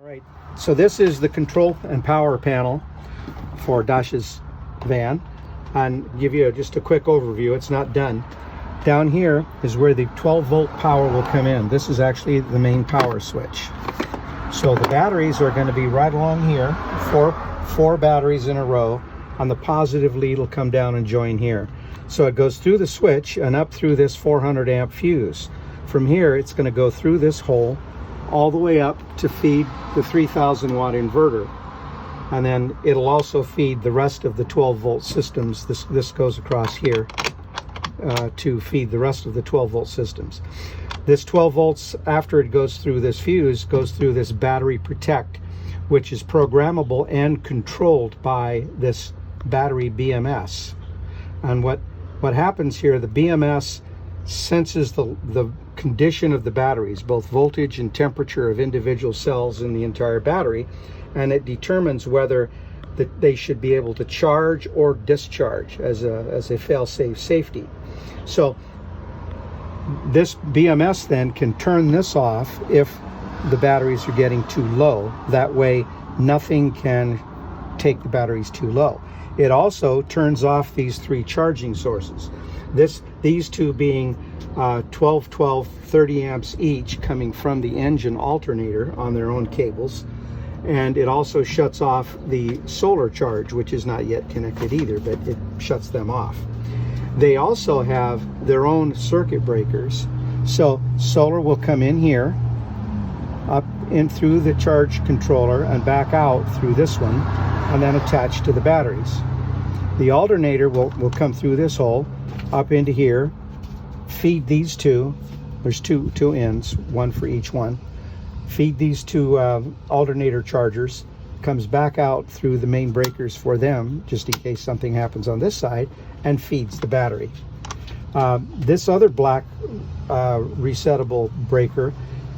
All right, so this is the control and power panel for Dasha's van, and give you just a quick overview. It's not done. Down here is where the 12-volt power will come in. This is actually the main power switch. So the batteries are going to be right along here, four batteries in a row. On the positive lead will come down and join here. So it goes through the switch and up through this 400 amp fuse. From here it's going to go through this hole all the way up to feed the 3000 watt inverter, and then it'll also feed the rest of the 12-volt systems. This goes across here to feed the rest of the 12-volt systems. This 12 volts, after it goes through this fuse, goes through this battery protect, which is programmable and controlled by this battery BMS. And what happens here, the BMS senses the condition of the batteries, both voltage and temperature of individual cells in the entire battery, and it determines whether they should be able to charge or discharge as a fail-safe safety. So this BMS then can turn this off if the batteries are getting too low. That way nothing can take the batteries too low. It also turns off these three charging sources. These two being 12, 12, 30 amps each, coming from the engine alternator on their own cables. And it also shuts off the solar charge, which is not yet connected either, but it shuts them off. They also have their own circuit breakers. So solar will come in here, up in through the charge controller and back out through this one, and then attach to the batteries. The alternator will come through this hole, up into here, feed these two. There's two ends, one for each one. Feed these two alternator chargers, comes back out through the main breakers for them, just in case something happens on this side, and feeds the battery. This other black resettable breaker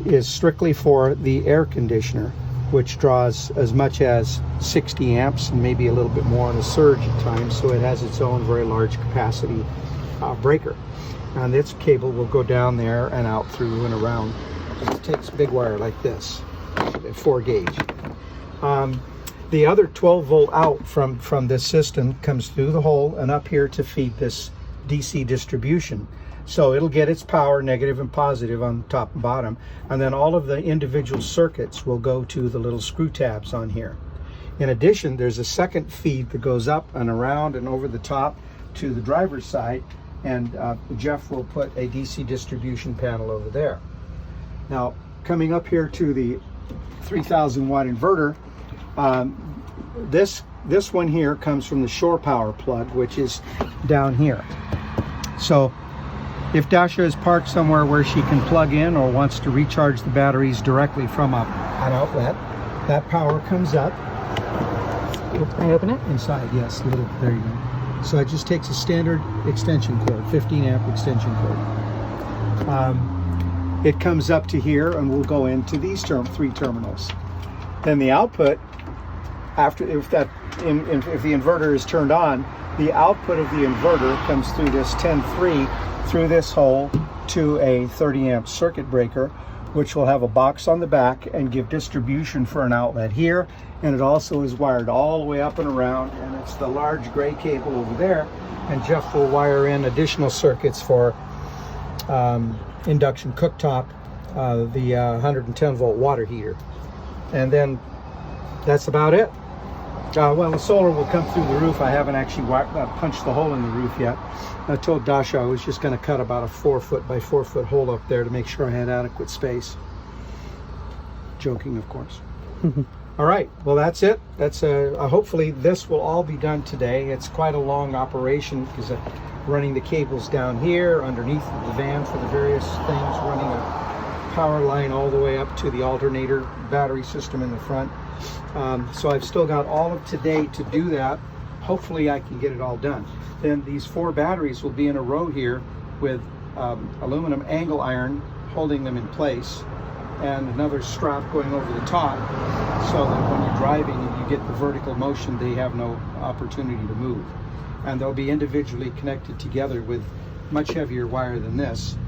is strictly for the air conditioner, which draws as much as 60 amps and maybe a little bit more on a surge at times, so it has its own very large capacity breaker. And its cable will go down there and out through and around. It takes big wire like this, 4 gauge. The other 12 volt out from this system comes through the hole and up here to feed this DC distribution. So it'll get its power, negative and positive, on top and bottom, and then all of the individual circuits will go to the little screw tabs on here. In addition, there's a second feed that goes up and around and over the top to the driver's side, and Jeff will put a DC distribution panel over there. Now, coming up here to the 3000 watt inverter, this one here comes from the shore power plug, which is down here. So if Dasha is parked somewhere where she can plug in or wants to recharge the batteries directly from an outlet, that power comes up. Can I open it? Inside, yes. There you go. So it just takes a standard extension cord, 15 amp extension cord. It comes up to here and will go into these three terminals. Then the output, if the inverter is turned on, the output of the inverter comes through this 10-3 through this hole to a 30 amp circuit breaker, which will have a box on the back and give distribution for an outlet here. And it also is wired all the way up and around, and it's the large gray cable over there. And Jeff will wire in additional circuits for induction cooktop, the 110 volt water heater. And then that's about it. Well, the solar will come through the roof. I haven't actually punched the hole in the roof yet. I told Dasha I was just going to cut about a 4 foot by 4 foot hole up there to make sure I had adequate space. Joking, of course. All right, well, that's it. That's hopefully this will all be done today. It's quite a long operation because running the cables down here underneath the van for the various things, running a power line all the way up to the alternator battery system in the front. So I've still got all of today to do that. Hopefully I can get it all done. Then these 4 batteries will be in a row here with aluminum angle iron holding them in place, and another strap going over the top, so that when you're driving and you get the vertical motion, they have no opportunity to move. And they'll be individually connected together with much heavier wire than this.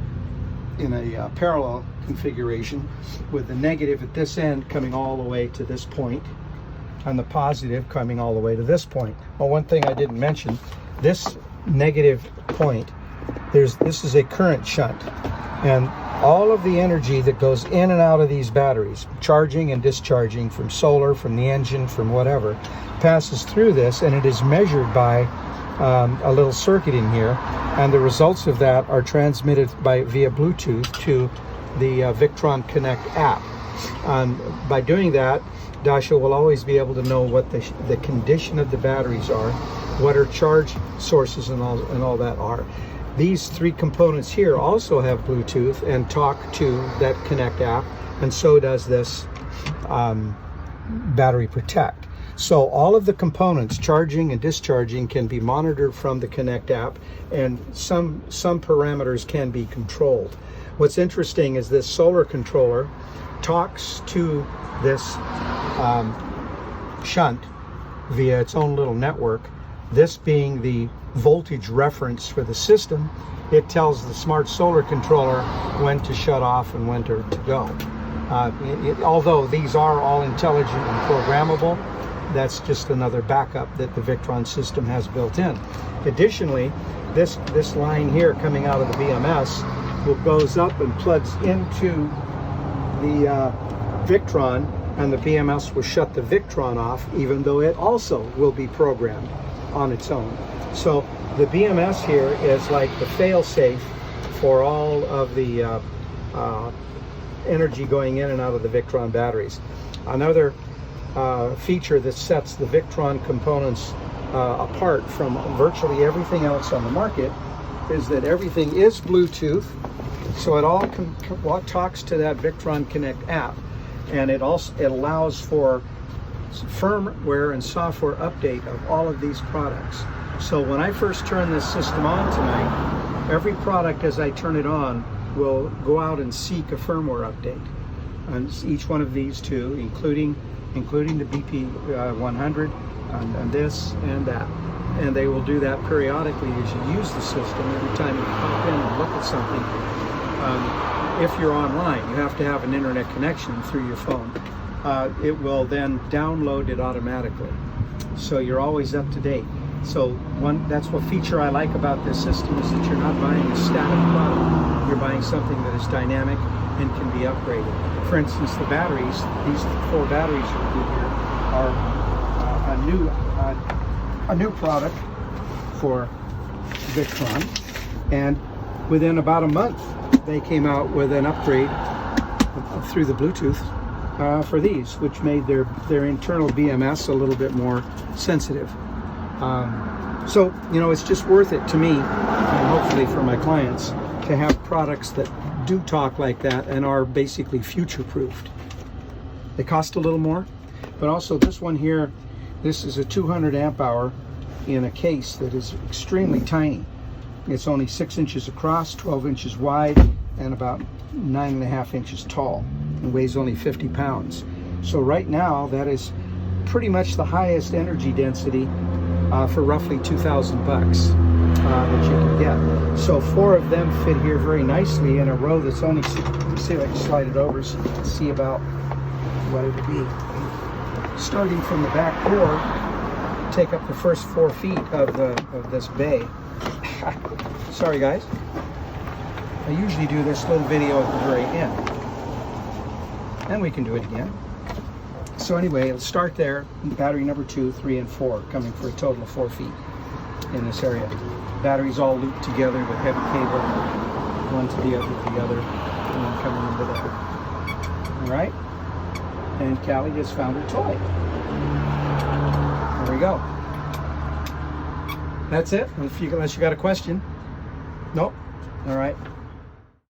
in a parallel configuration, with the negative at this end coming all the way to this point and the positive coming all the way to this point. Well, one thing I didn't mention, this negative point, this is a current shunt, and all of the energy that goes in and out of these batteries, charging and discharging from solar, from the engine, from whatever, passes through this, and it is measured by a little circuit in here, and the results of that are transmitted via Bluetooth to the Victron Connect app. By doing that, Dasha will always be able to know what the condition of the batteries are, what her charge sources and all that are. These three components here also have Bluetooth and talk to that Connect app, and so does this Battery Protect. So all of the components, charging and discharging, can be monitored from the Connect app, and some parameters can be controlled. What's interesting is this solar controller talks to this shunt via its own little network. This being the voltage reference for the system, it tells the smart solar controller when to shut off and when to go. Although these are all intelligent and programmable, that's just another backup that the Victron system has built in. Additionally, this line here coming out of the BMS goes up and plugs into the Victron, and the BMS will shut the Victron off, even though it also will be programmed on its own. So the BMS here is like the fail-safe for all of the energy going in and out of the Victron batteries. Another feature that sets the Victron components apart from virtually everything else on the market is that everything is Bluetooth, so it all talks to that Victron Connect app, and it allows for firmware and software update of all of these products. So when I first turn this system on tonight, every product as I turn it on will go out and seek a firmware update on each one of these two, including the BP100 and this and that. And they will do that periodically as you use the system. Every time you pop in and look at something, if you're online, you have to have an internet connection through your phone. It will then download it automatically, so you're always up to date. So that's what feature I like about this system, is that you're not buying a static product. You're buying something that is dynamic and can be upgraded. For instance, the batteries, these 4 batteries here are a new product for Victron, and within about a month they came out with an upgrade through the Bluetooth for these, which made their internal BMS a little bit more sensitive. So, you know, it's just worth it to me, and hopefully for my clients, to have products that do talk like that and are basically future-proofed. They cost a little more, but also this one here, this is a 200 amp hour in a case that is extremely tiny. It's only 6 inches across, 12 inches wide, and about 9.5 inches tall, and weighs only 50 pounds. So right now, that is pretty much the highest energy density for roughly $2,000 that you can get. So 4 of them fit here very nicely in a row that's only, see if I can slide it over so you can see about what it would be. Starting from the back door, take up the first 4 feet of this bay. Sorry guys, I usually do this little video at the very end, and we can do it again. So anyway, let's start there. Battery number 2, 3, and 4, coming for a total of 4 feet in this area. Batteries all looped together with heavy cable, one to the other, and then coming into there. All right, and Callie just found her toy. There we go. That's it. Unless you got a question. Nope. All right.